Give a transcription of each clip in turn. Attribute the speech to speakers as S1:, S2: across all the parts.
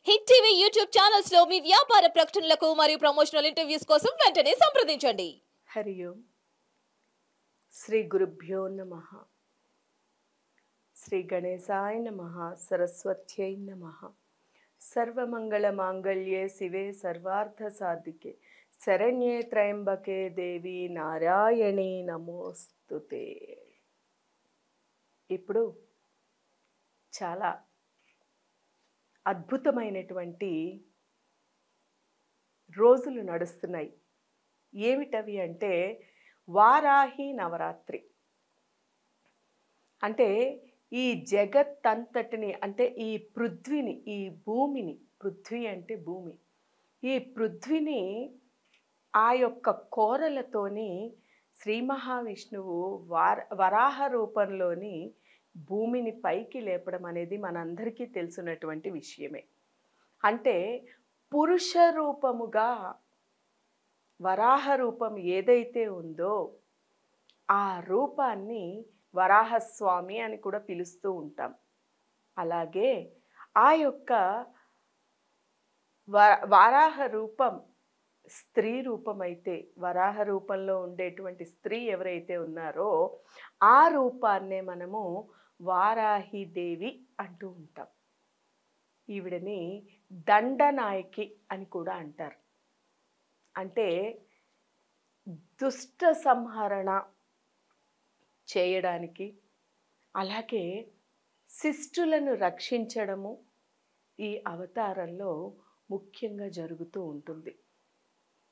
S1: Hit TV YouTube channels లో మీ వ్యాపార ప్రకటనలకు మరియు ప్రమోషనల్ ఇంటర్వ్యూస్ కోసం వెంటనే సంప్రదించండి.
S2: హరి ఓం. శ్రీ గురుభ్యో నమః. శ్రీ గణేశాయ నమః. సరస్వత్యై నమః. సర్వమంగళ మాంగళ్యే శివే సర్వార్థ సాధికే శరణ్యే త్రయంబకే దేవి నారాయణీ నమోస్తుతే. ఇప్పుడు చాలా అద్భుతమైనటువంటి రోజులు నడుస్తున్నాయి. ఏమిటవి అంటే వారాహి నవరాత్రి. అంటే ఈ జగత్తంతటిని, అంటే ఈ పృథ్వీని, ఈ భూమిని, పృథ్వీ అంటే భూమి, ఈ పృథ్వీని ఆ యొక్క కోరలతోని శ్రీ మహావిష్ణువు వరాహ రూపంలోని భూమిని పైకి లేపడం అనేది మనందరికీ తెలిసినటువంటి విషయమే. అంటే పురుష రూపముగా వరాహ రూపం ఏదైతే ఉందో ఆ రూపాన్ని వరాహస్వామి అని కూడా పిలుస్తూ ఉంటాం. అలాగే ఆ యొక్క వరాహ రూపం స్త్రీ రూపం అయితే, వరాహ రూపంలో ఉండేటువంటి స్త్రీ ఎవరైతే ఉన్నారో ఆ రూపాన్నే మనము వారాహిదేవి అంటూ ఉంటాం. ఈవిడని దండనాయకి అని కూడా అంటారు. అంటే దుష్ట సంహరణ చేయడానికి, అలాగే శిష్టులను రక్షించడము ఈ అవతారంలో ముఖ్యంగా జరుగుతూ ఉంటుంది.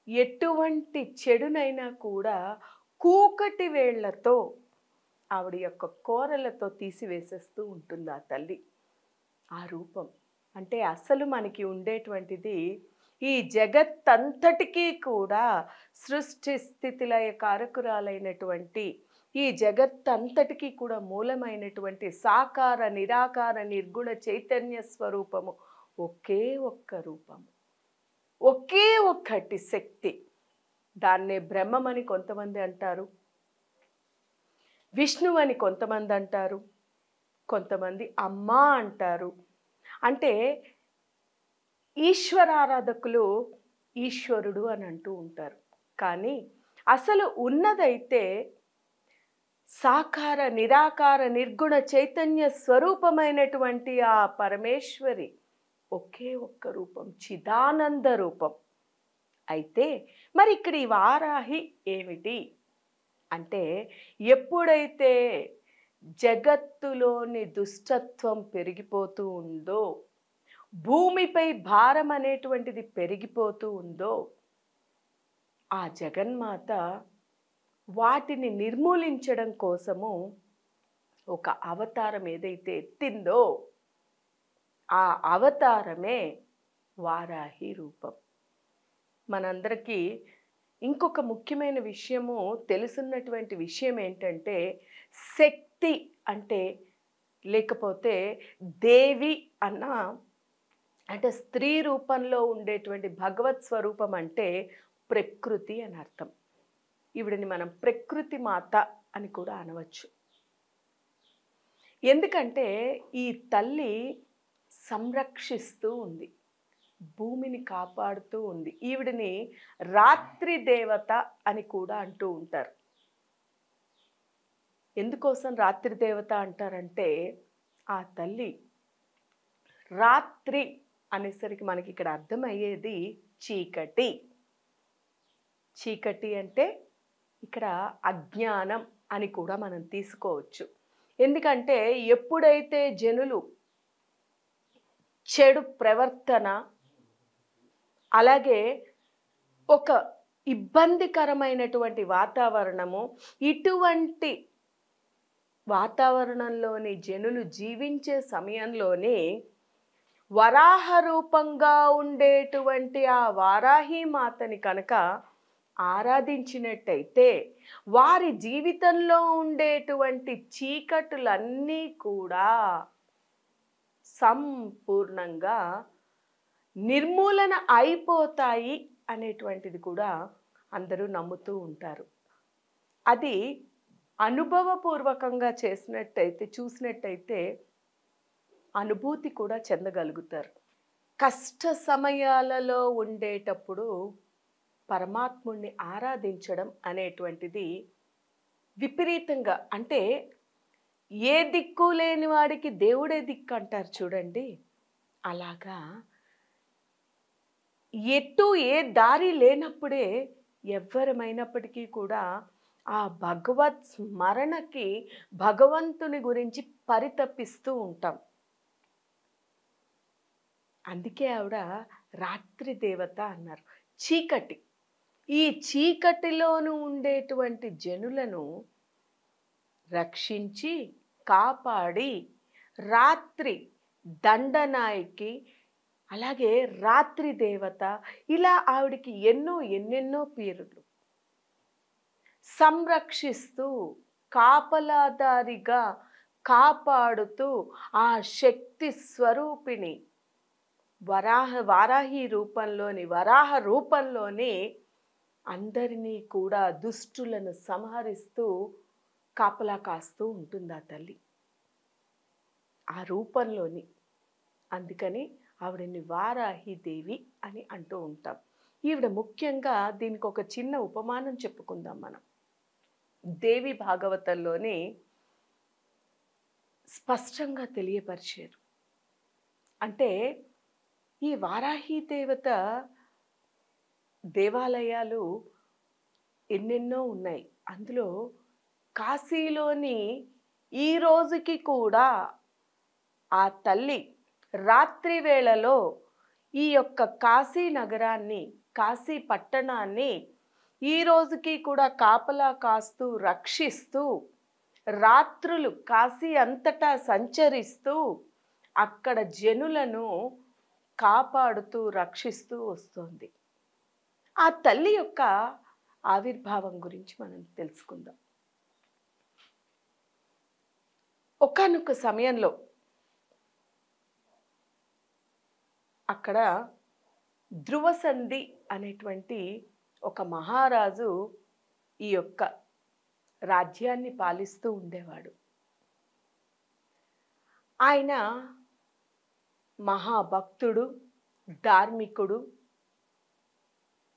S2: ఎటువంటి చెడునైనా కూడా కూకటి వేళ్లతో ఆవిడ యొక్క కోరలతో తీసివేసేస్తూ ఉంటుంది ఆ తల్లి. ఆ రూపం అంటే అసలు మనకి ఉండేటువంటిది ఈ జగత్తంతటికీ కూడా సృష్టి స్థితిలయ కారకురాలైనటువంటి ఈ జగత్తంతటికీ కూడా మూలమైనటువంటి సాకార నిరాకార నిర్గుణ చైతన్య స్వరూపము ఒకే ఒక్క రూపము, ఒకే ఒక్కటి శక్తి. దాన్నే బ్రహ్మమని కొంతమంది అంటారు, విష్ణువు అని కొంతమంది అంటారు, కొంతమంది అమ్మ అంటారు. అంటే ఈశ్వరారాధకులు ఈశ్వరుడు అని అంటూ ఉంటారు. కానీ అసలు ఉన్నదైతే సాకార నిరాకార నిర్గుణ చైతన్య స్వరూపమైనటువంటి ఆ పరమేశ్వరి ఒకే ఒక్క రూపం, చిదానంద రూపం. అయితే మరి ఇక్కడ ఈ వారాహి ఏమిటి అంటే, ఎప్పుడైతే జగత్తులోని దుష్టత్వం పెరిగిపోతూ ఉందో, భూమిపై భారం అనేటువంటిది పెరిగిపోతూ ఉందో, ఆ జగన్మాత వాటిని నిర్మూలించడం కోసము ఒక అవతారం ఏదైతే ఎత్తిందో ఆ అవతారమే వారాహి రూపం. మనందరికీ ఇంకొక ముఖ్యమైన విషయము, తెలుసున్నటువంటి విషయం ఏంటంటే, శక్తి అంటే లేకపోతే దేవి అన్న అంటే స్త్రీ రూపంలో ఉండేటువంటి భగవత్ స్వరూపం అంటే ప్రకృతి అని అర్థం. ఈవిడని మనం ప్రకృతి మాత అని కూడా అనవచ్చు. ఎందుకంటే ఈ తల్లి సంరక్షిస్తూ ఉంది, భూమిని కాపాడుతూ ఉంది. ఈవిడిని రాత్రి దేవత అని కూడా అంటూ ఉంటారు. ఎందుకోసం రాత్రి దేవత అంటారంటే, ఆ తల్లి రాత్రి అనేసరికి మనకి ఇక్కడ అర్థమయ్యేది చీకటి. చీకటి అంటే ఇక్కడ అజ్ఞానం అని కూడా మనం తీసుకోవచ్చు. ఎందుకంటే ఎప్పుడైతే జనులు చెడు ప్రవర్తన, అలాగే ఒక ఇబ్బందికరమైనటువంటి వాతావరణము, ఇటువంటి వాతావరణంలోని జనులు జీవించే సమయంలోనే వరాహ రూపంగా ఉండేటువంటి ఆ వారాహి మాతని కనుక ఆరాధించినట్టయితే వారి జీవితంలో ఉండేటువంటి చీకటులన్నీ కూడా సంపూర్ణంగా నిర్మూలన అయిపోతాయి అనేటువంటిది కూడా అందరూ నమ్ముతూ ఉంటారు. అది అనుభవపూర్వకంగా చూసినట్టయితే అనుభూతి కూడా చెందగలుగుతారు. కష్ట సమయాలలో ఉండేటప్పుడు పరమాత్ముణ్ణి ఆరాధించడం అనేటువంటిది విపరీతంగా, అంటే ఏ దిక్కు లేని వాడికి దేవుడే దిక్కు అంటారు చూడండి, అలాగా ఎటు ఏ దారి లేనప్పుడే ఎవ్వరమైనప్పటికీ కూడా ఆ భగవత్ స్మరణకి భగవంతుని గురించి పరితపిస్తూ ఉంటాం. అందుకే ఆవిడ రాత్రి దేవత అన్నారు. చీకటి, ఈ చీకటిలోను ఉండేటువంటి జనులను రక్షించి కాపాడి రాత్రి దండనాయకి, అలాగే రాత్రి దేవత, ఇలా ఆవిడికి ఎన్నెన్నో పేర్లు. సంరక్షిస్తూ కాపలాదారిగా కాపాడుతూ ఆ శక్తి స్వరూపిణి వారాహి రూపంలోని అందరినీ కూడా దుష్టులను సంహరిస్తూ కాపలా కాస్తూ ఉంటుంది ఆ తల్లి ఆ రూపంలోని. అందుకని ఆవిడని వారాహి దేవి అని అంటూ ఉంటాం. ఈవిడ ముఖ్యంగా దీనికి ఒక చిన్న ఉపమానం చెప్పుకుందాం మనం. దేవి భాగవతంలోని స్పష్టంగా తెలియపరిచారు. అంటే ఈ వారాహి దేవత దేవాలయాలు ఎన్నెన్నో ఉన్నాయి. అందులో కాశీలోని ఈ రోజుకి కూడా ఆ తల్లి రాత్రి వేళలో ఈ యొక్క కాశీ నగరాన్ని, కాశీ పట్టణాన్ని ఈ రోజుకి కూడా కాపలా కాస్తూ రక్షిస్తూ రాత్రులు కాశీ అంతటా సంచరిస్తూ అక్కడ జనులను కాపాడుతూ రక్షిస్తూ వస్తుంది. ఆ తల్లి యొక్క ఆవిర్భావం గురించి మనం తెలుసుకుందాం. ఒకానొక సమయంలో అక్కడ ధ్రువసంధి అనేటువంటి ఒక మహారాజు ఈ యొక్క రాజ్యాన్ని పాలిస్తూ ఉండేవాడు. ఆయన మహాభక్తుడు, ధార్మికుడు,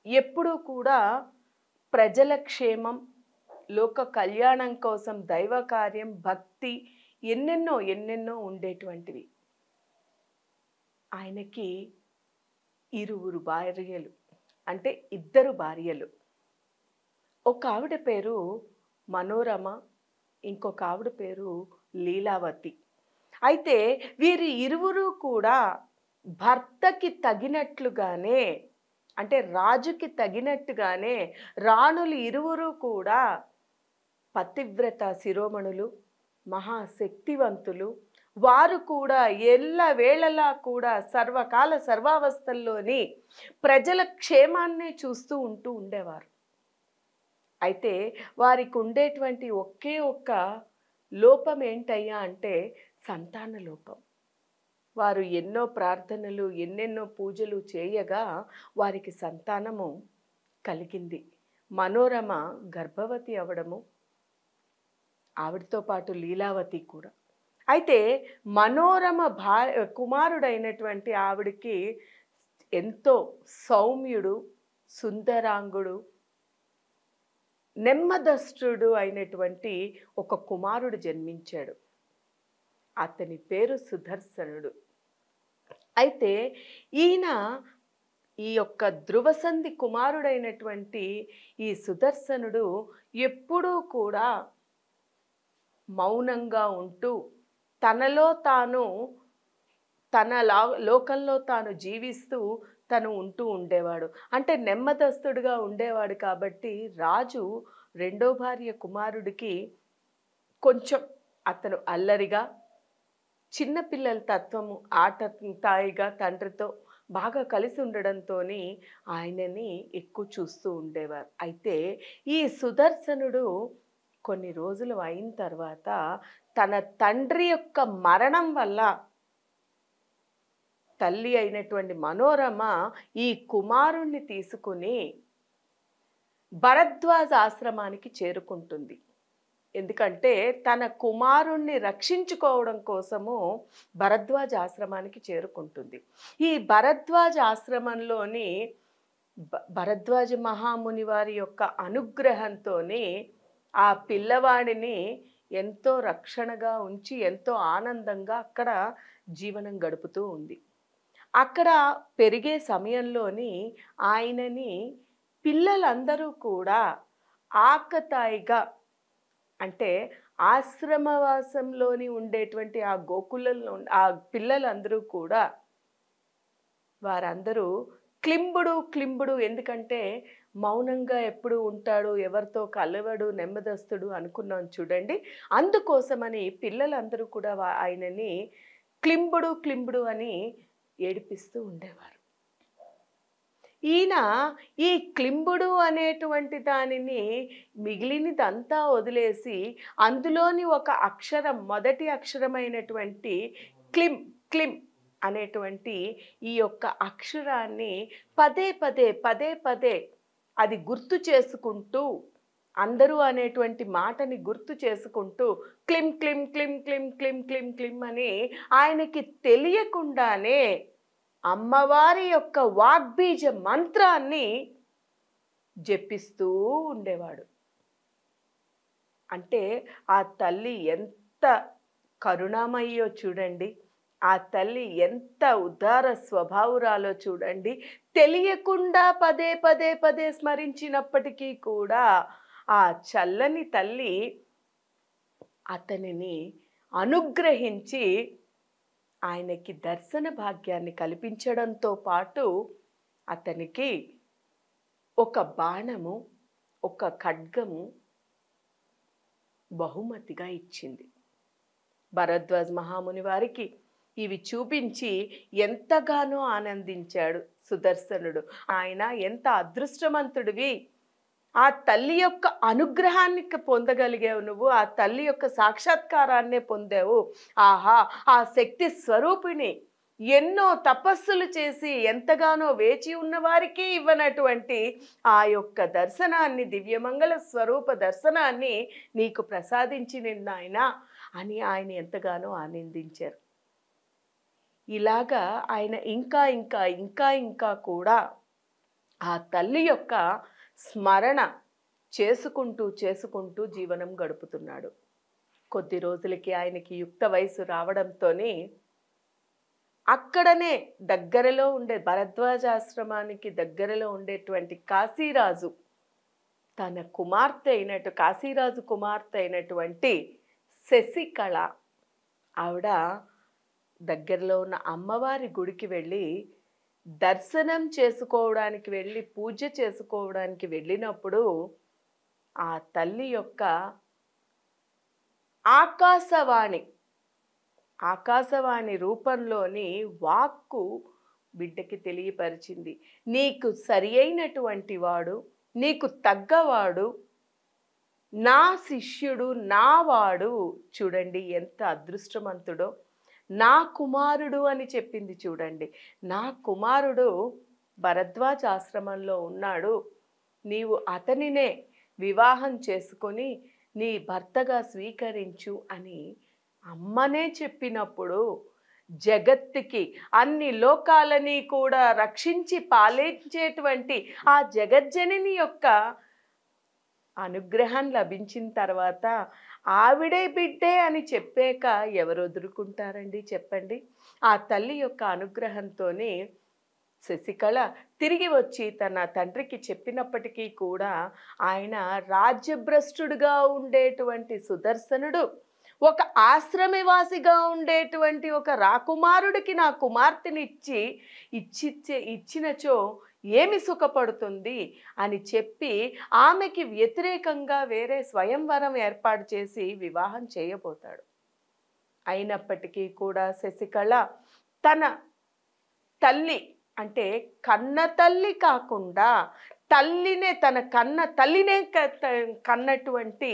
S2: ఎప్పుడూ కూడా ప్రజల క్షేమం, లోక కళ్యాణం కోసం దైవ కార్యం, భక్తి ఎన్నెన్నో ఉండేటువంటివి. ఆయనకి ఇరువురు భార్యలు, అంటే ఇద్దరు భార్యలు. ఒక ఆవిడ పేరు మనోరమ, ఇంకొక ఆవిడ పేరు లీలావతి. అయితే వీరి ఇరువురు కూడా భర్తకి తగినట్లుగానే, అంటే రాజుకి తగినట్టుగానే రాణులు ఇరువురు కూడా పతివ్రత శిరోమణులు, మహాశక్తివంతులు. వారు కూడా ఎల్లవేళలా కూడా సర్వకాల సర్వావస్థల్లోని ప్రజల క్షేమాన్నే చూస్తూ ఉండేవారు. అయితే వారికి ఉండేటువంటి ఒకే ఒక్క లోపం ఏంటయ్యా అంటే సంతాన లోపం. వారు ఎన్నో ప్రార్థనలు, ఎన్నెన్నో పూజలు చేయగా వారికి సంతానము కలిగింది. మనోరమ గర్భవతి అవడము, ఆవిడతో పాటు లీలావతి కూడా. అయితే మనోరమ కుమారుడైనటువంటి ఆవిడికి ఎంతో సౌమ్యుడు, సుందరాంగుడు, నెమ్మదస్తుడు అయినటువంటి ఒక కుమారుడు జన్మించాడు. అతని పేరు సుదర్శనుడు. అయితే ఈయన ఈ యొక్క ధ్రువసంధి కుమారుడైనటువంటి ఈ సుదర్శనుడు ఎప్పుడూ కూడా మౌనంగా ఉంటూ తనలో తాను, తన లోకంలో తాను జీవిస్తూ తను ఉండేవాడు. అంటే నెమ్మదస్తుడుగా ఉండేవాడు. కాబట్టి రాజు రెండో భార్య కుమారుడికి కొంచెం అతను అల్లరిగా, చిన్నపిల్లల తత్వము, ఆట తాయిగా తండ్రితో బాగా కలిసి ఉండడంతో ఆయనని ఎక్కువ చూస్తూ ఉండేవారు. అయితే ఈ సుదర్శనుడు కొన్ని రోజులు అయిన తర్వాత తన తండ్రి యొక్క మరణం వల్ల తల్లి అయినటువంటి మనోరమ ఈ కుమారుణ్ణి తీసుకుని భరద్వాజ ఆశ్రమానికి చేరుకుంటుంది. ఎందుకంటే తన కుమారుణ్ణి రక్షించుకోవడం కోసము భరద్వాజ ఆశ్రమానికి చేరుకుంటుంది. ఈ భరద్వాజ ఆశ్రమంలోని భరద్వాజ మహాముని వారి యొక్క అనుగ్రహంతోని ఆ పిల్లవాడిని ఎంతో రక్షణగా ఉంచి ఎంతో ఆనందంగా అక్కడ జీవనం గడుపుతూ ఉంది. అక్కడ పెరిగే సమయంలోని ఆయనని పిల్లలందరూ కూడా ఆకతాయిగా, అంటే ఆశ్రమవాసంలోని ఉండేటువంటి ఆ గోకులంలో ఆ పిల్లలందరూ కూడా వారందరూ క్లింబుడు, ఎందుకంటే మౌనంగా ఎప్పుడు ఉంటాడు, ఎవరితో కలవడు, నెమ్మదస్తుడు అనుకున్నాం చూడండి. అందుకోసమని పిల్లలందరూ కూడా ఆయనని క్లింబుడు అని ఏడిపిస్తూ ఉండేవారు. ఈయన ఈ క్లింబుడు అనేటువంటి దానిని మిగిలినదంతా వదిలేసి అందులోని ఒక అక్షరం, మొదటి అక్షరమైనటువంటి క్లిం అనేటువంటి ఈ యొక్క అక్షరాన్ని పదే పదే అది గుర్తు చేసుకుంటూ, అందరూ అనేటువంటి మాటని గుర్తు చేసుకుంటూ క్లిం క్లిం క్లిం క్లిం క్లిం క్లిం క్లిం అని ఆయనకి తెలియకుండానే అమ్మవారి యొక్క వాగ్బీజ మంత్రాన్ని జపిస్తూ ఉండేవాడు. అంటే ఆ తల్లి ఎంత కరుణామయ్యో చూడండి, ఆ తల్లి ఎంత ఉదార స్వభావురాలో చూడండి. తెలియకుండా పదే స్మరించినప్పటికీ కూడా ఆ చల్లని తల్లి అతనిని అనుగ్రహించి ఆయనకి దర్శన భాగ్యాన్ని కల్పించడంతో పాటు అతనికి ఒక బాణము, ఒక ఖడ్గము బహుమతిగా ఇచ్చింది. భరద్వాజ్ మహాముని వారికి ఇవి చూపించి ఎంతగానో ఆనందించాడు సుదర్శనుడు. ఆయన ఎంత అదృష్టవంతుడివి, ఆ తల్లి యొక్క అనుగ్రహాన్ని పొందగలిగావు నువ్వు, ఆ తల్లి యొక్క సాక్షాత్కారాన్నే పొందావు. ఆహా, ఆ శక్తి స్వరూపిణి ఎన్నో తపస్సులు చేసి ఎంతగానో వేచి ఉన్న వారికి ఇవ్వనటువంటి ఆ యొక్క దర్శనాన్ని, దివ్యమంగళ స్వరూప దర్శనాన్ని నీకు ప్రసాదించి నాయన అని ఆయన ఎంతగానో ఆనందించారు. ఇలాగా ఆయన ఇంకా కూడా ఆ తల్లి యొక్క స్మరణ చేసుకుంటూ జీవనం గడుపుతున్నాడు. కొద్ది రోజులకి ఆయనకి యుక్త వయసు రావడంతోనే అక్కడనే దగ్గరలో ఉండే భరద్వాజాశ్రమానికి దగ్గరలో ఉండేటువంటి కాశీరాజు తన కాశీరాజు కుమార్తె అయినటువంటి శశికళ, ఆవిడ దగ్గరలో ఉన్న అమ్మవారి గుడికి వెళ్ళి దర్శనం చేసుకోవడానికి వెళ్ళి పూజ చేసుకోవడానికి వెళ్ళినప్పుడు ఆ తల్లి యొక్క ఆకాశవాణి రూపంలోని వాక్కు బిడ్డకి తెలియపరిచింది. నీకు సరి అయినటువంటి వాడు, నీకు తగ్గవాడు, నా శిష్యుడు, నా వాడు, చూడండి ఎంత అదృష్టవంతుడో, నా కుమారుడు అని చెప్పింది చూడండి. నా కుమారుడు భరద్వాజ ఆశ్రమంలో ఉన్నాడు, నీవు అతనినే వివాహం చేసుకొని నీ భర్తగా స్వీకరించు అని అమ్మనే చెప్పినప్పుడు జగత్తుకి, అన్ని లోకాలని కూడా రక్షించి పాలించేటువంటి ఆ జగజ్జనని యొక్క అనుగ్రహం లభించిన తర్వాత ఆవిడే బిడ్డే అని చెప్పాక ఎవరు వదులుకుంటారండి చెప్పండి. ఆ తల్లి యొక్క అనుగ్రహంతోనే శశికళ తిరిగి వచ్చి తన తండ్రికి చెప్పినప్పటికీ కూడా ఆయన రాజ్యభ్రష్టుడుగా ఉండేటువంటి సుదర్శనుడు ఒక ఆశ్రమవాసిగా ఉండేటువంటి ఒక రాకుమారుడికి నా కుమార్తెని ఇచ్చినచో ఏమి సుఖపడుతుంది అని చెప్పి ఆమెకి వ్యతిరేకంగా వేరే స్వయంవరం ఏర్పాటు చేసి వివాహం చేయబోతాడు. అయినప్పటికీ కూడా శశికళ తన తల్లి, అంటే కన్న తల్లి కాకుండా తల్లినే, తన తల్లినే కన్నటువంటి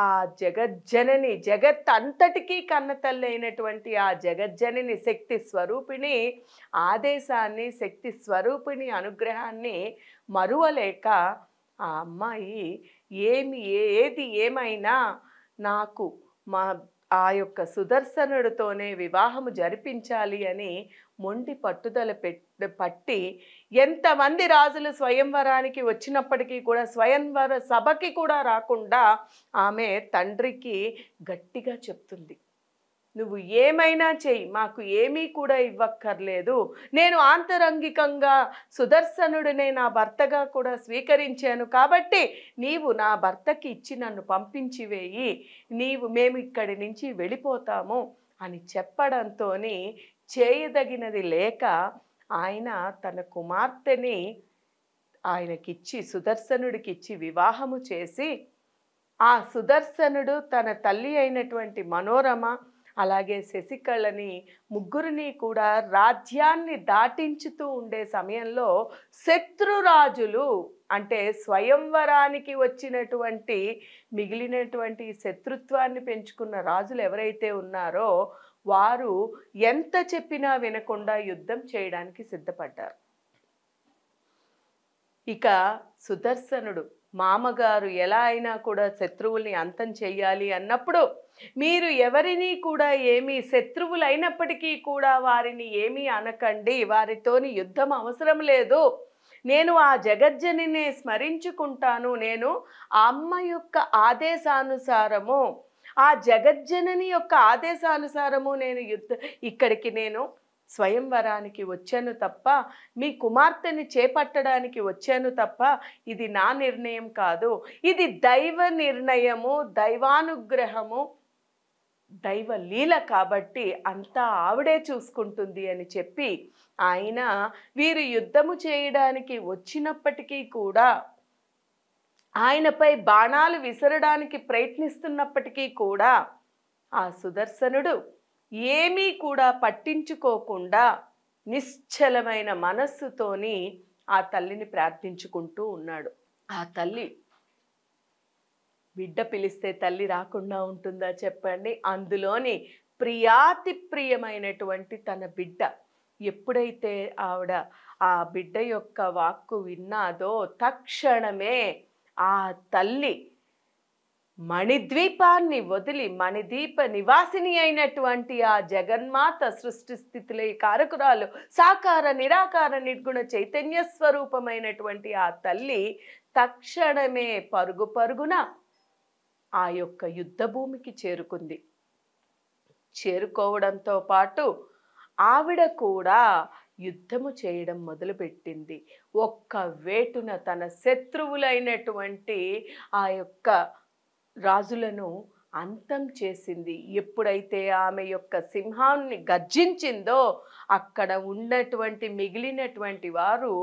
S2: ఆ జగజ్జనని, జగత్ అంతటికీ కన్న తల్లి అయినటువంటి ఆ జగజ్జనని శక్తి స్వరూపిణి ఆదేశాన్ని, శక్తి స్వరూపిణి అనుగ్రహాన్ని మరువలేక ఆ అమ్మాయి ఏది ఏమైనా నాకు మా ఆ యొక్క సుదర్శనుడితోనే వివాహము జరిపించాలి అని మొండి పట్టుదల పట్టి ఎంతమంది రాజులు స్వయంవరానికి వచ్చినప్పటికీ కూడా స్వయంవర సభకి కూడా రాకుండా ఆమె తండ్రికి గట్టిగా చెప్తుంది, నువ్వు ఏమైనా చెయ్యి, మాకు ఏమీ కూడా ఇవ్వక్కర్లేదు, నేను ఆంతరంగికంగా సుదర్శనుడినే నా భర్తగా కూడా స్వీకరించాను కాబట్టి నీవు నా భర్తకి ఇచ్చి నన్ను పంపించి వేయి, మేము ఇక్కడి నుంచి వెళ్ళిపోతాము అని చెప్పడంతో చేయదగినది లేక ఆయన తన కుమార్తెని ఆయనకిచ్చి సుదర్శనుడికిచ్చి వివాహము చేసి, ఆ సుదర్శనుడు తన తల్లి అయినటువంటి మనోరమ అలాగే శశికళని ముగ్గురిని కూడా రాజ్యాన్ని దాటించుతూ ఉండే సమయంలో శత్రురాజులు అంటే స్వయంవరానికి వచ్చినటువంటి మిగిలినటువంటి శత్రుత్వాన్ని పెంచుకున్న రాజులు ఎవరైతే ఉన్నారో వారు ఎంత చెప్పినా వినకుండా యుద్ధం చేయడానికి సిద్ధపడ్డారు. ఇక సుదర్శనుడు మామగారు ఎలా అయినా కూడా శత్రువుల్ని అంతం చెయ్యాలి అన్నప్పుడు, మీరు ఎవరిని కూడా ఏమీ శత్రువులైనప్పటికీ కూడా వారిని ఏమీ అనకండి, వారితోని యుద్ధం అవసరం లేదు, నేను ఆ జగజ్జనినే స్మరించుకుంటాను, నేను ఆ అమ్మ యొక్క ఆదేశానుసారము ఆ జగజ్జనని యొక్క ఆదేశానుసారము నేను ఇక్కడికి నేను స్వయంవరానికి వచ్చాను తప్ప మీ కుమార్తెని చేపట్టడానికి వచ్చాను తప్ప ఇది నా నిర్ణయం కాదు, ఇది దైవ నిర్ణయము, దైవానుగ్రహము, దైవ లీల కాబట్టి అంతా ఆవిడే చూసుకుంటుంది అని చెప్పి ఆయన వీరు యుద్ధము చేయడానికి వచ్చినప్పటికీ కూడా ఆయనపై బాణాలు విసరడానికి ప్రయత్నిస్తున్నప్పటికీ కూడా ఆ సుదర్శనుడు ఏమీ కూడా పట్టించుకోకుండా నిశ్చలమైన మనస్సుతోని ఆ తల్లిని ప్రార్థించుకుంటూ ఉన్నాడు. ఆ తల్లి బిడ్డ పిలిస్తే తల్లి రాకుండా ఉంటుందా చెప్పండి? అందులోని ప్రియాతి ప్రియమైనటువంటి తన బిడ్డ ఎప్పుడైతే ఆవిడ ఆ బిడ్డ యొక్క వాక్కు విన్నాదో తక్షణమే ఆ తల్లి మణిద్వీపాన్ని వదిలి మణిద్వీప నివాసిని అయినటువంటి ఆ జగన్మాత సృష్టి స్థితిలో కారకురాలు సాకార నిరాకార నిర్గుణ చైతన్య స్వరూపమైనటువంటి ఆ తల్లి తక్షణమే పరుగు పరుగున ఆ యొక్క యుద్ధ భూమికి చేరుకుంది. చేరుకోవడంతో పాటు ఆవిడ కూడా యుద్ధము చేయడం మొదలుపెట్టింది. ఒక్క వేటున తన శత్రువులైనటువంటి ఆ యొక్క రాజులను అంతం చేసింది. ఎప్పుడైతే ఆమె యొక్క సింహాన్ని గర్జించిందో అక్కడ ఉన్నటువంటి మిగిలినటువంటి వారు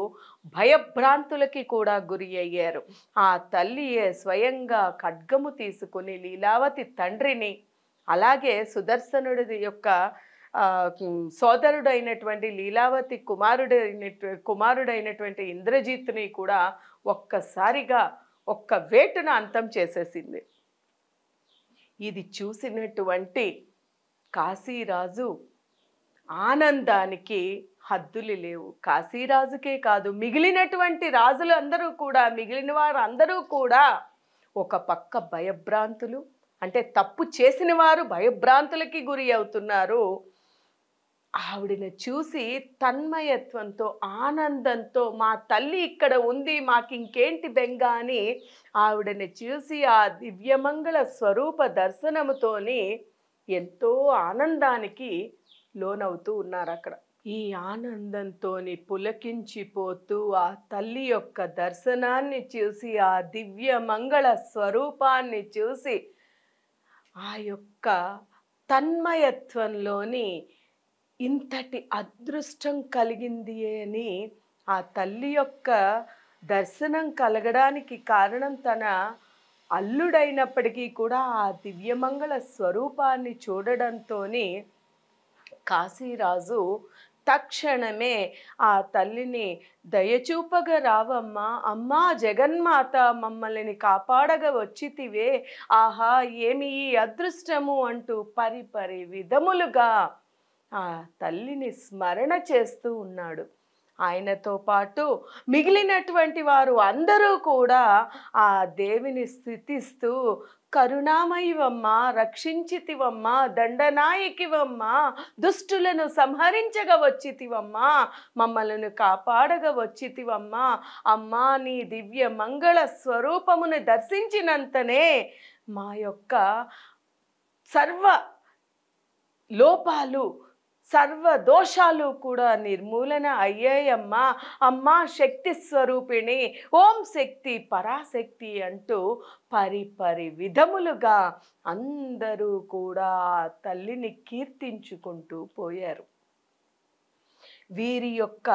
S2: భయభ్రాంతులకి కూడా గురి అయ్యారు. ఆ తల్లియే స్వయంగా ఖడ్గము తీసుకుని లీలావతి తండ్రిని అలాగే సుదర్శనుడి యొక్క సోదరుడైనటువంటి లీలావతి కుమారుడైనటువంటి ఇంద్రజిత్తుని కూడా ఒక్కసారిగా ఒక్క వేటున అంతం చేసేసింది. ఇది చూసినటువంటి కాశీరాజు ఆనందానికి హద్దులు లేవు. కాశీరాజుకే కాదు మిగిలినటువంటి రాజులు అందరూ కూడా మిగిలిన వారు అందరూ కూడా ఒక పక్క భయభ్రాంతులు అంటే తప్పు చేసిన వారు భయభ్రాంతులకి గురి అవుతున్నారు. ఆవిడని చూసి తన్మయత్వంతో ఆనందంతో మా తల్లి ఇక్కడ ఉంది మాకు ఇంకేంటి బెంగ అని ఆవిడని చూసి ఆ దివ్యమంగళ స్వరూప దర్శనముతోని ఎంతో ఆనందానికి లోనవుతూ ఉన్నారు అక్కడ. ఈ ఆనందంతో పులకించిపోతూ ఆ తల్లి యొక్క దర్శనాన్ని చూసి ఆ దివ్య మంగళ స్వరూపాన్ని చూసి ఆ యొక్క తన్మయత్వంలోని ఇంతటి అదృష్టం కలిగింది అని ఆ తల్లి యొక్క దర్శనం కలగడానికి కారణం తన అల్లుడైనప్పటికీ కూడా ఆ దివ్యమంగళ స్వరూపాన్ని చూడడంతో కాశీరాజు తక్షణమే ఆ తల్లిని దయచూపగా రావమ్మా, అమ్మా జగన్మాత మమ్మల్ని కాపాడగా వచ్చితివే, ఆహా ఏమి ఈ అదృష్టము అంటూ పరిపరి విధములుగా ఆ తల్లిని స్మరణ చేస్తూ ఉన్నాడు. ఆయనతో పాటు మిగిలినటువంటి వారు అందరూ కూడా ఆ దేవిని స్తుతిస్తూ కరుణామయివమ్మ, రక్షించితివమ్మ, దండనాయకివమ్మ, దుష్టులను సంహరించగా వచ్చితివమ్మ, మమ్మలను కాపాడగా వచ్చితివమ్మ, అమ్మా నీ దివ్య మంగళ స్వరూపమును దర్శించినంతనే మా యొక్క సర్వ లోపాలు సర్వ దోషాలు కూడా నిర్మూలన అయ్యాయమ్మా, అమ్మా శక్తి స్వరూపిణి, ఓం శక్తి పరాశక్తి అంటూ పరిపరి విధములుగా అందరూ కూడా తల్లిని కీర్తించుకుంటూ పోయారు. వీరి యొక్క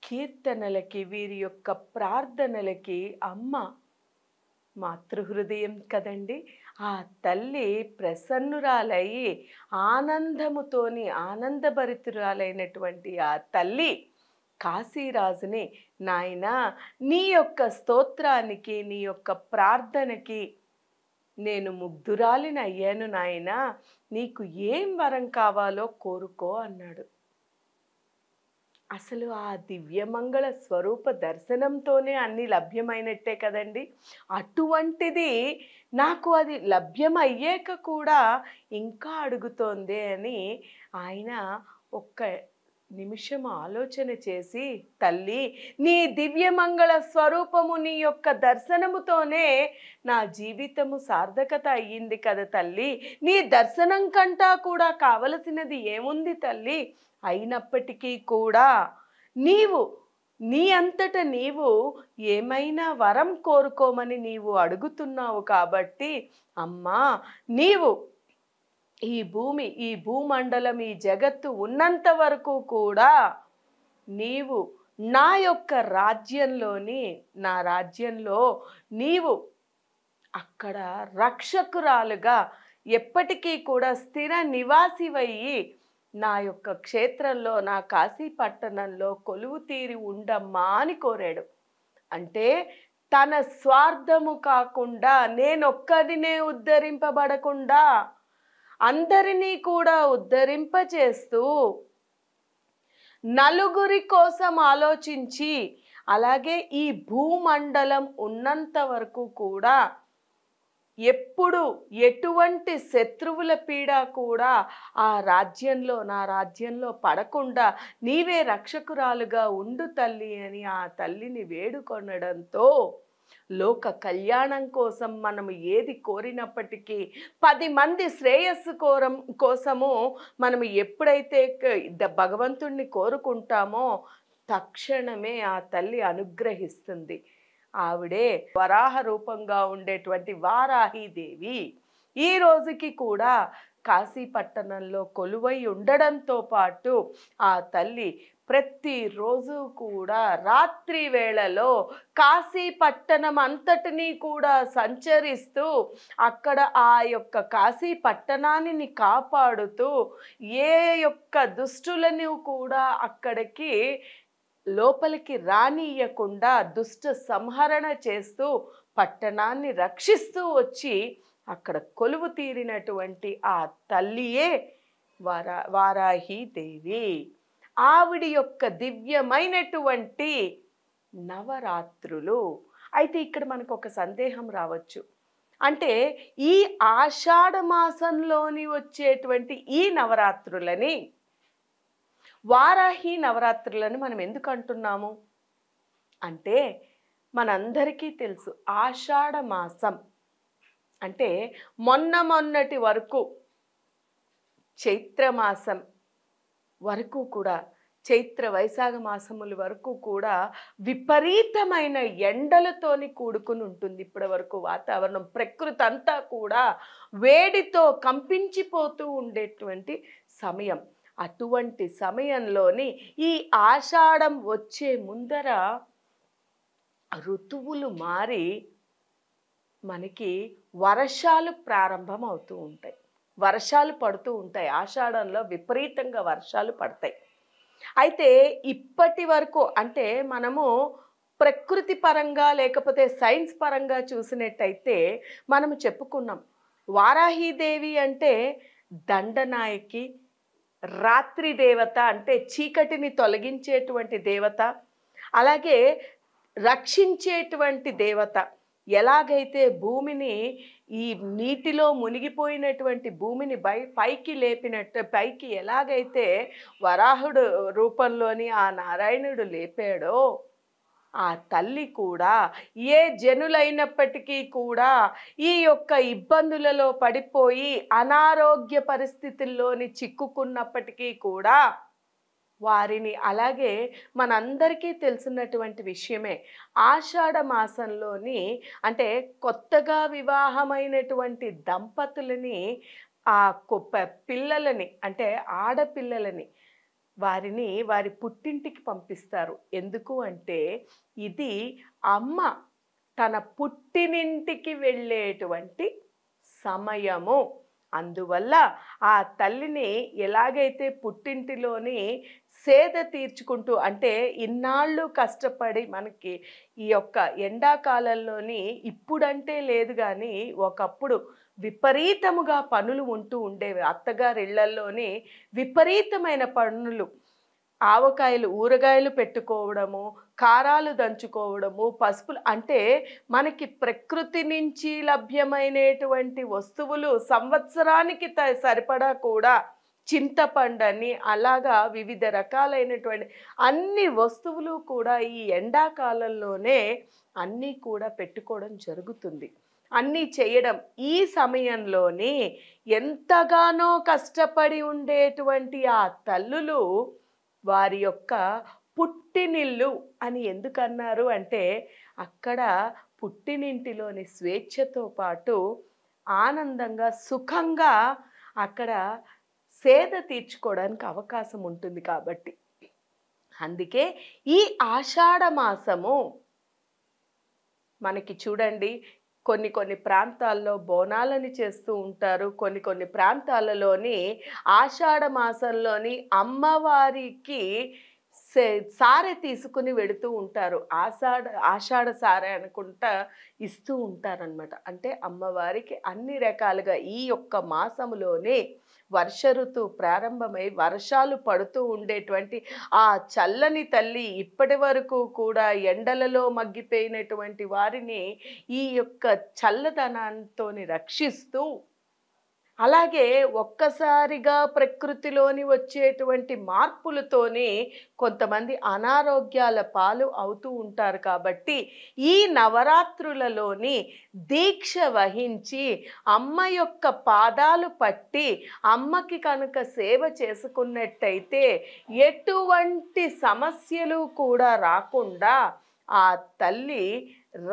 S2: కీర్తనలకి, వీరి యొక్క ప్రార్థనలకి అమ్మ మాతృహృదయం కదండి. ఆ తల్లి ప్రసన్నురాలయ్యి ఆనందముతోని ఆనందభరితురాలైనటువంటి ఆ తల్లి కాశీరాజుని, నాయనా నీ యొక్క స్తోత్రానికి, నీ యొక్క ప్రార్థనకి నేను ముగ్ధురాలిని అయ్యాను నాయనా, నీకు ఏం వరం కావాలో కోరుకో అన్నాడు. అసలు ఆ దివ్యమంగళ స్వరూప దర్శనంతోనే అన్ని లభ్యమైనట్టే కదండి. అటువంటిది నాకు అది లభ్యమయ్యాక కూడా ఇంకా అడుగుతోందే అని ఆయన ఒక్క నిమిషం ఆలోచన చేసి, తల్లి నీ దివ్యమంగళ స్వరూపము, నీ యొక్క దర్శనముతోనే నా జీవితము సార్థకత అయ్యింది కదా తల్లి, నీ దర్శనం కంటా కూడా కావలసినది ఏముంది తల్లి, అయినప్పటికీ కూడా నీవు నీ అంతట నీవు ఏమైనా వరం కోరుకోమని నీవు అడుగుతున్నావు కాబట్టి అమ్మా, నీవు ఈ భూమి, ఈ భూమండలం, ఈ జగత్తు ఉన్నంత వరకు కూడా నీవు నా యొక్క రాజ్యంలోని, నా రాజ్యంలో నీవు అక్కడ రక్షకురాలుగా ఎప్పటికీ కూడా స్థిర నివాసివయ్యి నా యొక్క క్షేత్రంలో, నా కాశీ పట్టణంలో కొలువు తీరి ఉండమ్మా అని కోరాడు. అంటే తన స్వార్థము కాకుండా, నేనొక్కడినే ఉద్ధరింపబడకుండా అందరినీ కూడా ఉద్ధరింపచేస్తూ, నలుగురి కోసం ఆలోచించి, అలాగే ఈ భూమండలం ఉన్నంత వరకు కూడా ఎప్పుడు ఎటువంటి శత్రువుల పీడ కూడా ఆ రాజ్యంలో, నా రాజ్యంలో పడకుండా నీవే రక్షకురాలుగా ఉండు తల్లి అని ఆ తల్లిని వేడుకొనడంతో, లోక కళ్యాణం కోసం మనము ఏది కోరినప్పటికీ 10 మంది శ్రేయస్సు కోసము మనము ఎప్పుడైతే భగవంతుణ్ణి కోరుకుంటామో తక్షణమే ఆ తల్లి అనుగ్రహిస్తుంది. ఆవిడే వరాహ రూపంగా ఉండేటువంటి వారాహీదేవి ఈ రోజుకి కూడా కాశీ పట్టణంలో కొలువై ఉండడంతో పాటు ఆ తల్లి ప్రతిరోజు కూడా రాత్రి వేళలో కాశీ పట్టణం అంతటినీ కూడా సంచరిస్తూ అక్కడ ఆ యొక్క కాశీ పట్టణాన్ని కాపాడుతూ ఏ యొక్క దుష్టులను కూడా అక్కడికి లోపలికి రానియకుండా దుష్ట సంహరణ చేస్తూ పట్టణాన్ని రక్షిస్తూ వచ్చి అక్కడ కొలువు తీరినటువంటి ఆ తల్లియే వారాహీదేవి. ఆవిడ యొక్క దివ్యమైనటువంటి నవరాత్రులు. అయితే ఇక్కడ మనకు ఒక సందేహం రావచ్చు. అంటే ఈ ఆషాఢ మాసంలోని వచ్చేటువంటి ఈ నవరాత్రులని, వారాహి నవరాత్రులను మనం ఎందుకు అంటున్నాము అంటే, మనందరికీ తెలుసు ఆషాఢ మాసం అంటే మొన్నటి వరకు చైత్రమాసం వరకు కూడా, చైత్ర వైశాఖ మాసముల వరకు కూడా విపరీతమైన ఎండలతోని కూడుకుని ఉంటుంది. ఇప్పటి వరకు వాతావరణం, ప్రకృతి అంతా కూడా వేడితో కంపించిపోతూ ఉండేటువంటి సమయం. అటువంటి సమయంలోని ఈ ఆషాఢం వచ్చే ముందర ఋతువులు మారి మనకి వర్షాలు ప్రారంభం అవుతూ ఉంటాయి, వర్షాలు పడుతూ ఉంటాయి. ఆషాఢంలో విపరీతంగా వర్షాలు పడతాయి. అయితే ఇప్పటి వరకు అంటే మనము ప్రకృతి పరంగా లేకపోతే సైన్స్ పరంగా చూసినట్టయితే మనము చెప్పుకున్నాం, వారాహీదేవి అంటే దండనాయకి, రాత్రి దేవత అంటే చీకటిని తొలగించేటువంటి దేవత, అలాగే రక్షించేటువంటి దేవత. ఎలాగైతే భూమిని, ఈ నీటిలో మునిగిపోయినటువంటి భూమిని పైకి లేపినట్టు, పైకి ఎలాగైతే వరాహుడు రూపంలోని ఆ నారాయణుడు లేపాడో, ఆ తల్లి కూడా ఏ జనులైనప్పటికీ కూడా ఈ యొక్క ఇబ్బందులలో పడిపోయి అనారోగ్య పరిస్థితుల్లోని చిక్కుకున్నప్పటికీ కూడా వారిని, అలాగే మనందరికీ తెలిసినటువంటి విషయమే, ఆషాఢ మాసంలోని అంటే కొత్తగా వివాహమైనటువంటి దంపతులని, ఆ పిల్లలని అంటే ఆడపిల్లలని వారిని వారి పుట్టింటికి పంపిస్తారు. ఎందుకు అంటే ఇది అమ్మ తన పుట్టినింటికి వెళ్ళేటువంటి సమయము. అందువల్ల ఆ తల్లిని ఎలాగైతే పుట్టింటిలోని సేద తీర్చుకుంటూ, అంటే ఇన్నాళ్ళు కష్టపడి మనకి ఈ యొక్క ఎండాకాలంలోని, ఇప్పుడంటే లేదు కానీ ఒకప్పుడు విపరీతముగా పనులు ఉంటూ ఉండేవి. అత్తగారిళ్లల్లోని విపరీతమైన పనులు, ఆవకాయలు ఊరగాయలు పెట్టుకోవడము, కారాలు దంచుకోవడము, పసుపులు, అంటే మనకి ప్రకృతి నుంచి లభ్యమైనటువంటి వస్తువులు సంవత్సరానికి సరిపడా కూడా, చింతపండని అలాగా వివిధ రకాలైనటువంటి అన్ని వస్తువులు కూడా ఈ ఎండాకాలంలోనే అన్నీ కూడా పెట్టుకోవడం జరుగుతుంది. అన్నీ చేయడం, ఈ సమయంలోనే ఎంతగానో కష్టపడి ఉండేటువంటి ఆ తల్లులు వారి యొక్క పుట్టినిల్లు అని ఎందుకన్నారు అంటే, అక్కడ పుట్టినింటిలోని స్వేచ్ఛతో పాటు ఆనందంగా సుఖంగా అక్కడ సేద తీర్చుకోవడానికి అవకాశం ఉంటుంది కాబట్టి. అందుకే ఈ ఆషాఢ మాసము మనకి చూడండి, కొన్ని ప్రాంతాల్లో బోనాలని చేస్తూ ఉంటారు. కొన్ని ప్రాంతాలలోని ఆషాఢ మాసంలోని అమ్మవారికి సారె తీసుకుని వెడుతూ ఉంటారు. ఆషాఢ సారె అనుకుంటా ఇస్తూ ఉంటారనమాట. అంటే అమ్మవారికి అన్ని రకాలుగా ఈ యొక్క మాసములోనే వర్ష ఋతువు ప్రారంభమై వర్షాలు పడుతూ ఉండేటువంటి ఆ చల్లని తల్లి ఇప్పటి వరకు కూడా ఎండలలో మగ్గిపోయినటువంటి వారిని ఈ యొక్క చల్లదనంతో రక్షిస్తూ, అలాగే ఒక్కసారిగా ప్రకృతిలోని వచ్చేటువంటి మార్పులతోని కొంతమంది అనారోగ్యాల పాలు అవుతూ ఉంటారు. కాబట్టి ఈ నవరాత్రులలోని దీక్ష వహించి అమ్మ యొక్క పాదాలు పట్టి అమ్మకి కనుక సేవ చేసుకున్నట్టయితే ఎటువంటి సమస్యలు కూడా రాకుండా ఆ తల్లి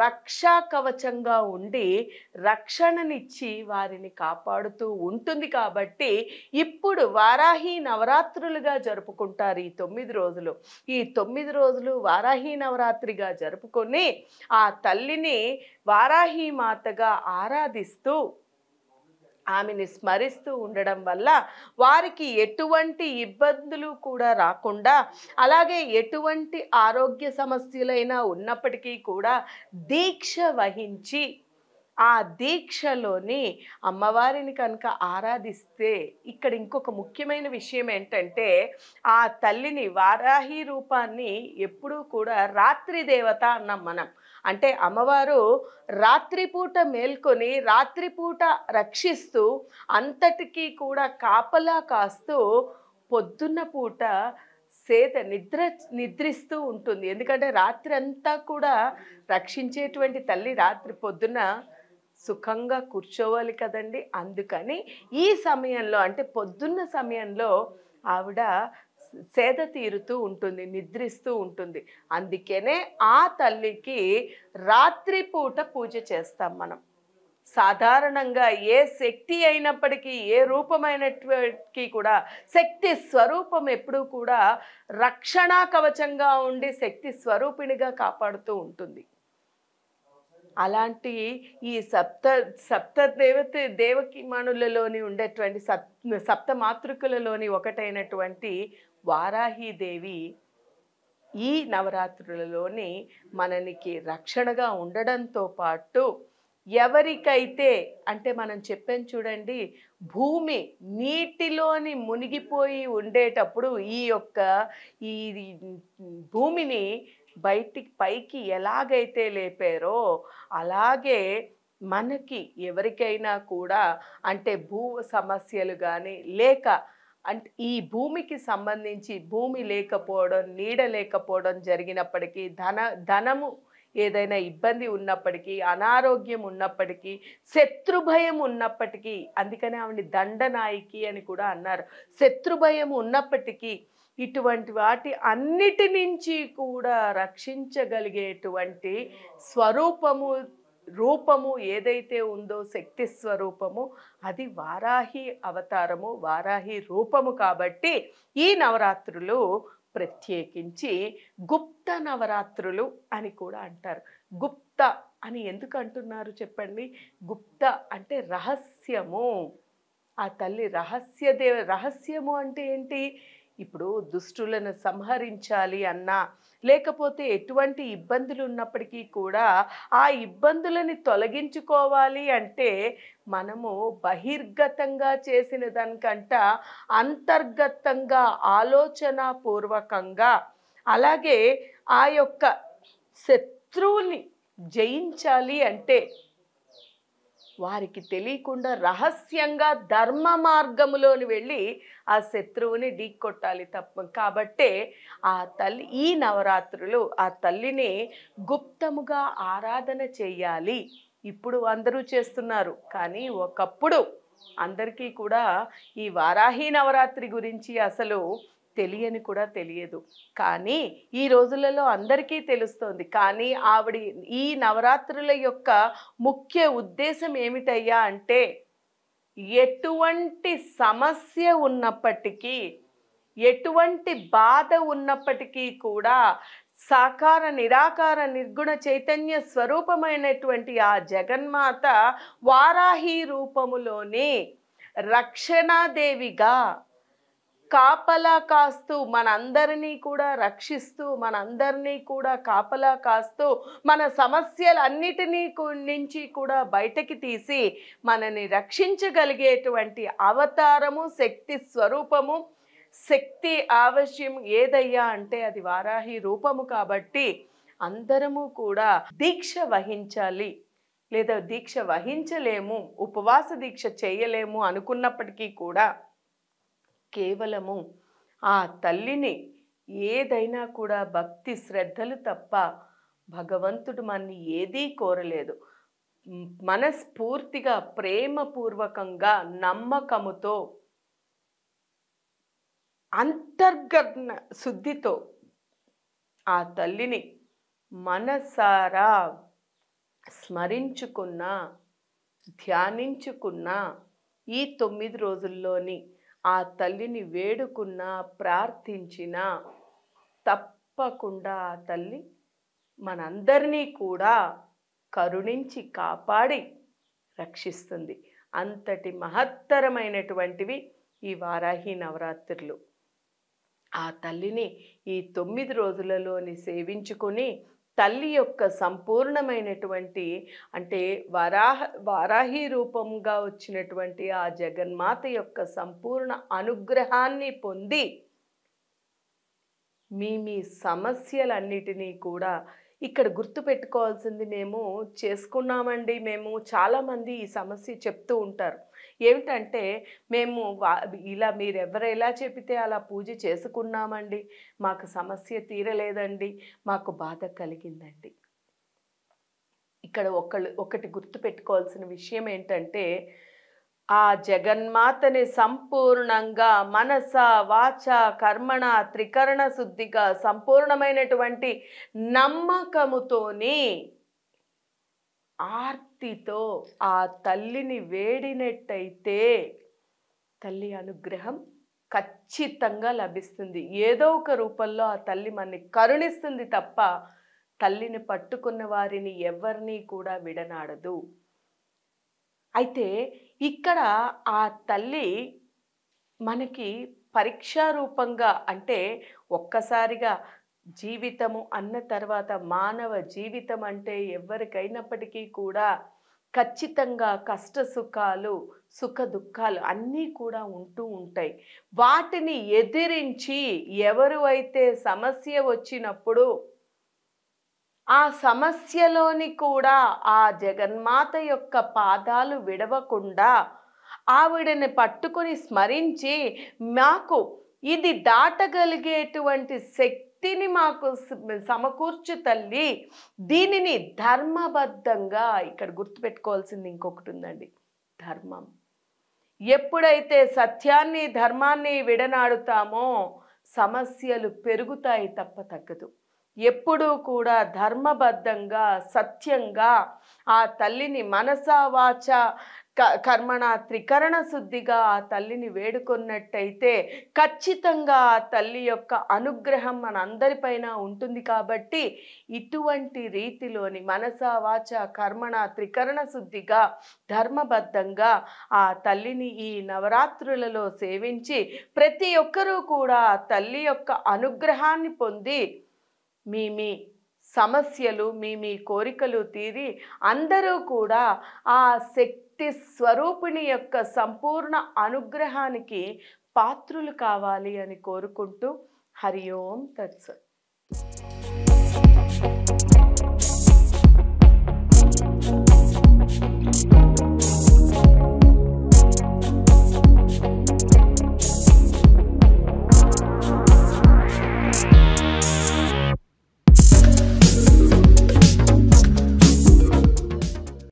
S2: రక్షా కవచంగా ఉండి రక్షణనిచ్చి వారిని కాపాడుతూ ఉంటుంది. కాబట్టి ఇప్పుడు వారాహి నవరాత్రులుగా జరుపుకుంటారు ఈ 9 రోజులు. ఈ 9 రోజులు వారాహి నవరాత్రిగా జరుపుకొని ఆ తల్లిని వారాహి మాతగా ఆరాధిస్తూ ఆమెని స్మరిస్తూ ఉండడం వల్ల వారికి ఎటువంటి ఇబ్బందులు కూడా రాకుండా, అలాగే ఎటువంటి ఆరోగ్య సమస్యలైనా ఉన్నప్పటికీ కూడా దీక్ష వహించి ఆ దీక్షలోని అమ్మవారిని కనుక ఆరాధిస్తే, ఇక్కడ ఇంకొక ముఖ్యమైన విషయం ఏంటంటే, ఆ తల్లిని వారాహి రూపాన్ని ఎప్పుడూ కూడా రాత్రి దేవత అన్నాం మనం. అంటే అమ్మవారు రాత్రిపూట మేల్కొని రాత్రిపూట రక్షిస్తూ అంతటికీ కూడా కాపలా కాస్తూ పొద్దున్న పూట నిద్రిస్తూ ఉంటుంది. ఎందుకంటే రాత్రి అంతా కూడా రక్షించేటువంటి తల్లి రాత్రి పొద్దున సుఖంగా కూర్చోవాలి కదండి. అందుకని ఈ సమయంలో, అంటే పొద్దున్న సమయంలో ఆవిడ సేద తీరుతూ ఉంటుంది, నిద్రిస్తూ ఉంటుంది. అందుకనే ఆ తల్లికి రాత్రిపూట పూజ చేస్తాం మనం. సాధారణంగా ఏ శక్తి అయినప్పటికీ, ఏ రూపమైనప్పటికీ కూడా శక్తి స్వరూపం ఎప్పుడూ కూడా రక్షణా కవచంగా ఉండి శక్తి స్వరూపిణిగా కాపాడుతూ ఉంటుంది. అలాంటి ఈ సప్త దేవకి మణులలోని ఉండేటువంటి సప్త మాతృకులలోని ఒకటైనటువంటి వారాహీదేవి ఈ నవరాత్రులలోని మనకి రక్షణగా ఉండడంతో పాటు ఎవరికైతే అంటే మనం చెప్పాం చూడండి, భూమి నీటిలోని మునిగిపోయి ఉండేటప్పుడు ఈ యొక్క ఈ భూమిని బయటికి పైకి ఎలాగైతే లేపారో అలాగే మనకి ఎవరికైనా కూడా అంటే భూ సమస్యలు కానీ లేక అంటే ఈ భూమికి సంబంధించి భూమి లేకపోవడం, నీడ లేకపోవడం జరిగినప్పటికీ, ధనము ఏదైనా ఇబ్బంది ఉన్నప్పటికీ, అనారోగ్యం ఉన్నప్పటికీ, శత్రుభయం ఉన్నప్పటికీ, అందుకనే ఆవిడ దండనాయకి అని కూడా అన్నారు. శత్రుభయం ఉన్నప్పటికీ ఇటువంటి వాటి అన్నిటి నుంచి కూడా రక్షించగలిగేటువంటి స్వరూపము, రూపము ఏదైతే ఉందో శక్తి స్వరూపము, అది వారాహి అవతారము, వారాహి రూపము. కాబట్టి ఈ నవరాత్రులు ప్రత్యేకించి గుప్త నవరాత్రులు అని కూడా అంటారు. గుప్త అని ఎందుకు అంటున్నారు చెప్పండి? గుప్త అంటే రహస్యము. ఆ తల్లి రహస్యము అంటే ఏంటి? ఇప్పుడు దుష్టులను సంహరించాలి అన్నా, లేకపోతే ఎటువంటి ఇబ్బందులు ఉన్నప్పటికీ కూడా ఆ ఇబ్బందులని తొలగించుకోవాలి అంటే మనము బహిర్గతంగా చేసిన దానికంట అంతర్గతంగా ఆలోచనాపూర్వకంగా, అలాగే ఆ యొక్క శత్రువుని జయించాలి అంటే వారికి తెలియకుండా రహస్యంగా ధర్మ మార్గములోని వెళ్ళి ఆ శత్రువుని ఢీకొట్టాలి తప్ప. కాబట్టే ఆ తల్లి ఈ నవరాత్రులు ఆ తల్లిని గుప్తముగా ఆరాధన చేయాలి. ఇప్పుడు అందరూ చేస్తున్నారు, కానీ ఒకప్పుడు అందరికీ కూడా ఈ వారాహి నవరాత్రి గురించి అసలు తెలియని కూడా తెలియదు. కానీ ఈ రోజులలో అందరికీ తెలుస్తోంది. కానీ ఆవిడ ఈ నవరాత్రుల యొక్క ముఖ్య ఉద్దేశం ఏమిటయ్యా అంటే, ఎటువంటి సమస్య ఉన్నప్పటికీ, ఎటువంటి బాధ ఉన్నప్పటికీ కూడా సాకార నిరాకార నిర్గుణ చైతన్య స్వరూపమైనటువంటి ఆ జగన్మాత వారాహి రూపములోని రక్షణాదేవిగా కాపలా కాస్తూ మనందరినీ కూడా రక్షిస్తూ, మనందరినీ కూడా కాపలా కాస్తూ, మన సమస్యలన్నిటినీ నుంచి కూడా బయటకి తీసి మనని రక్షించగలిగేటువంటి అవతారము, శక్తి స్వరూపము, శక్తి ఆవశ్యం ఏదయ్యా అంటే అది వారాహి రూపము. కాబట్టి అందరము కూడా దీక్ష వహించాలి. లేదా దీక్ష వహించలేము, ఉపవాస దీక్ష చేయలేము అనుకున్నప్పటికీ కూడా కేవలము ఆ తల్లిని ఏదైనా కూడా భక్తి శ్రద్ధలు తప్ప భగవంతుడు మనని ఏదీ కోరలేదు. మనస్ఫూర్తిగా ప్రేమపూర్వకంగా నమ్మకముతో అంతర్గత శుద్ధితో ఆ తల్లిని మనసారా స్మరించుకున్నా, ధ్యానించుకున్నా, ఈ 9 రోజుల్లోని ఆ తల్లిని వేడుకున్నా, ప్రార్థించినా తప్పకుండా ఆ తల్లి మనందరినీ కూడా కరుణించి కాపాడి రక్షిస్తుంది. అంతటి మహత్తరమైనటువంటివి ఈ వారాహి నవరాత్రులు. ఆ తల్లిని ఈ 9 రోజులలోని సేవించుకొని తల్లి యొక్క సంపూర్ణమైనటువంటి అంటే వారాహి రూపంగా వచ్చినటువంటి ఆ జగన్మాత యొక్క సంపూర్ణ అనుగ్రహాన్ని పొంది మీ సమస్యలన్నిటినీ కూడా ఇక్కడ గుర్తుపెట్టుకోవాల్సింది, మేము చేసుకున్నామండి, మేము చాలామంది ఈ సమస్య చెప్తూ ఉంటారు. ఏమిటంటే, మేము ఇలా మీరు ఎవరు ఎలా చెబితే అలా పూజ చేసుకున్నామండి, మాకు సమస్య తీరలేదండి, మాకు బాధ కలిగిందండి. ఇక్కడ ఒకటి గుర్తుపెట్టుకోవాల్సిన విషయం ఏంటంటే, ఆ జగన్మాతని సంపూర్ణంగా మనస వాచ కర్మణ త్రికరణ శుద్ధిగా సంపూర్ణమైనటువంటి నమ్మకముతోని ఆర్తితో ఆ తల్లిని వేడినట్టయితే తల్లి అనుగ్రహం ఖచ్చితంగా లభిస్తుంది. ఏదో ఒక రూపంలో ఆ తల్లి మనని కరుణిస్తుంది తప్ప తల్లిని పట్టుకున్న వారిని ఎవరిని కూడా విడనాడదు. అయితే ఇక్కడ ఆ తల్లి మనకి పరీక్షారూపంగా అంటే ఒక్కసారిగా జీవితము అన్న తర్వాత మానవ జీవితం అంటే ఎవరికైనప్పటికీ కూడా ఖచ్చితంగా కష్ట సుఖాలు, సుఖ దుఃఖాలు అన్నీ కూడా ఉంటూ ఉంటాయి. వాటిని ఎదిరించి ఎవరు అయితే సమస్య వచ్చినప్పుడు ఆ సమస్యలోని కూడా ఆ జగన్మాత యొక్క పాదాలు విడవకుండా ఆవిడని పట్టుకొని స్మరించి మాకు ఇది దాటగలిగేటువంటి శక్తిని మాకు సమకూర్చు తల్లి. దీనిని ధర్మబద్ధంగా, ఇక్కడ గుర్తుపెట్టుకోవాల్సింది ఇంకొకటి ఉందండి, ధర్మం. ఎప్పుడైతే సత్యాన్ని ధర్మాన్ని విడనాడుతామో సమస్యలు పెరుగుతాయి తప్ప తగ్గదు. ఎప్పుడూ కూడా ధర్మబద్ధంగా సత్యంగా ఆ తల్లిని మనసా వాచ కర్మణ త్రికరణ శుద్ధిగా ఆ తల్లిని వేడుకొన్నట్టయితే ఖచ్చితంగా ఆ తల్లి యొక్క అనుగ్రహం మన అందరిపైన ఉంటుంది. కాబట్టి ఇటువంటి రీతిలోని మనసా వాచ కర్మణ త్రికరణ శుద్ధిగా ధర్మబద్ధంగా ఆ తల్లిని ఈ నవరాత్రులలో సేవించి ప్రతి ఒక్కరూ కూడా ఆ తల్లి యొక్క అనుగ్రహాన్ని పొంది మీ సమస్యలు మీ కోరికలు తీరి అందరూ కూడా ఆ శక్తి స్వరూపిణి యొక్క సంపూర్ణ అనుగ్రహానికి పాత్రులు కావాలి అని కోరుకుంటూ హరి ఓం తత్సత్.